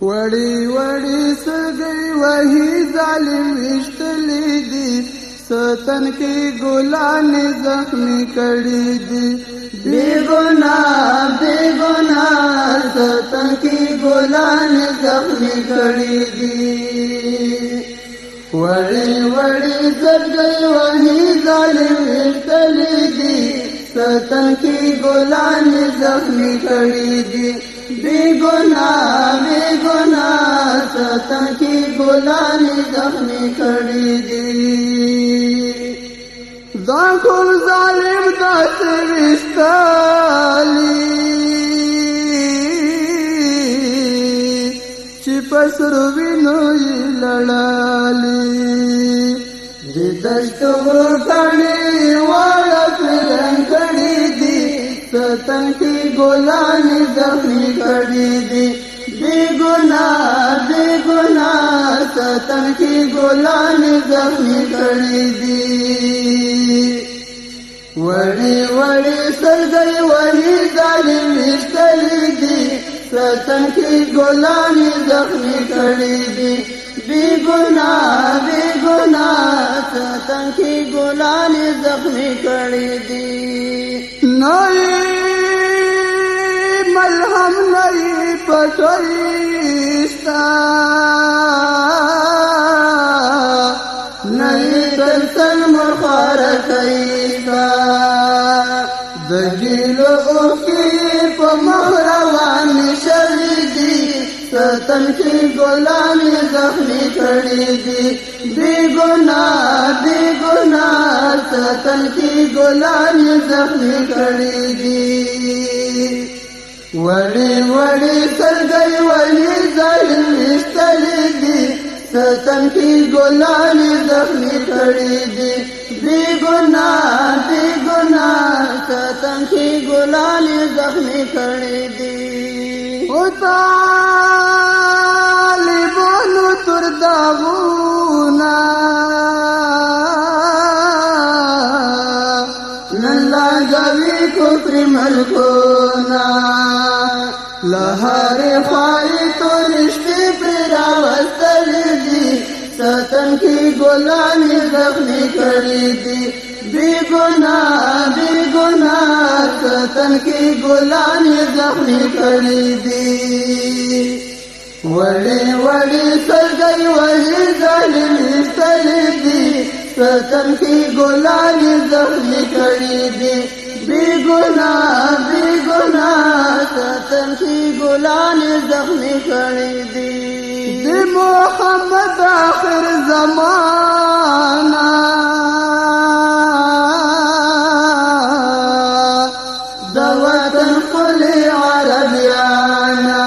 وړي وړي سرګي وهي ظالم وشتلې دي ستن کې ګلان زخمي کړي دي بے گناہ ستن کې ګلان زخمي کړي دي وړي وړي سرګي وهي ظالم وشتلې دي ستن کې ګلان زخمي کړي دي بے گناہ ستن کی گلان زخمی کھڑی دی ځان ظالم داسې وشتالي چې په سرو وینو یې لړالي د دشتو غرو کاڼي واړه پرنګ کړي دي ستن کی گلان زخمی کھڑی دی بے گناہ ستن کی گلان زخمی کھڑی دی وڑی وڑی سرگئی وہی ظالم وشتلی دی ستن کی گلان زخمی کھڑی دی بے گناہ ستن کی گلان زخمی کھڑی دی نئی ملہم نئی پٹوئیستا نئی پرسن مخارکیستا دگیلو اوکی پا مغروان شریدی ستن کی گلان زخمی کھڑی دی بے گناہ ستن کی گلان زخمی کھڑی دی وڑی وڑی سرگئی وہی ظالم وشتلی دی ستن کی گلان زخمی کھڑی دی بے گناہ ستن کی گلان زخمی کھڑی دی او طالبانو تر داغونا نلا گوی کفر ملکونا لہر خواہی تو رشتے پر آوستل دی ستن کی گلان زخمی کھڑی دی بے گناہ ستن کی گلان زخمی کھڑی دی وڑی وڑی سرگئی وہی ظالم وشتلی دی ستن کی گلان زخمی کھڑی دی بے گناہ ستن کی گلان زخمی کھڑی دی دی محمد آخر زمانہ دوطن قل عربیانا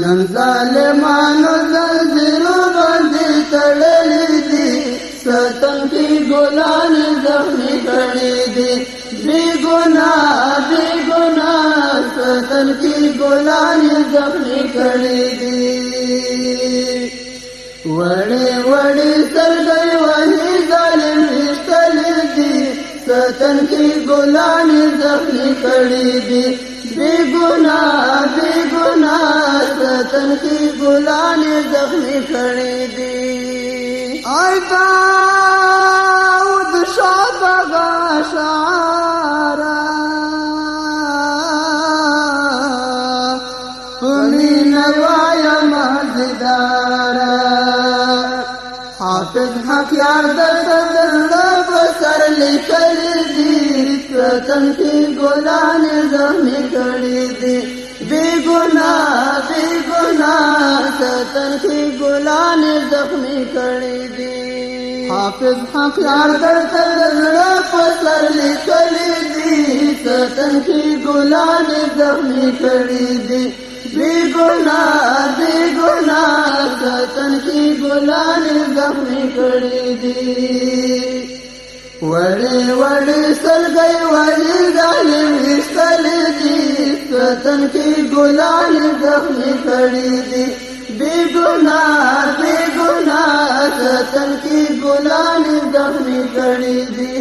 نن ظالمانو زنجیرو باندې تړلې دي ستن کی گلان زخمی کھڑی دی بے گناہ ستن کی گلان زخمی کھڑی دی وڑی وڑی سرگئی وہی ظالم وشتلی دی ستن کی گلان زخمی کھڑی دی بے گناہ ستن کی گلان زخمی کھڑی دی آئی داؤد شابگا شعارا پمی نوایا مزدارا حافظ حق یار درد بسر لکھلی دی ستن کی گلان زخمی کھڑی دی بے گناہ ستن کی گلان زخمی کھڑی دی حافظ حق یار درد بسر لکھلی دی ستن کی گلان زخمی کھڑی دی بے گناہ ستن کی گلان زخمی کھڑی دی وڑی وڑی سرگئی وہی ظالم وشتلی دی ستن کی گلان زخمی کھڑی دی بے گناہ ستن کی گلان زخمی کھڑی دی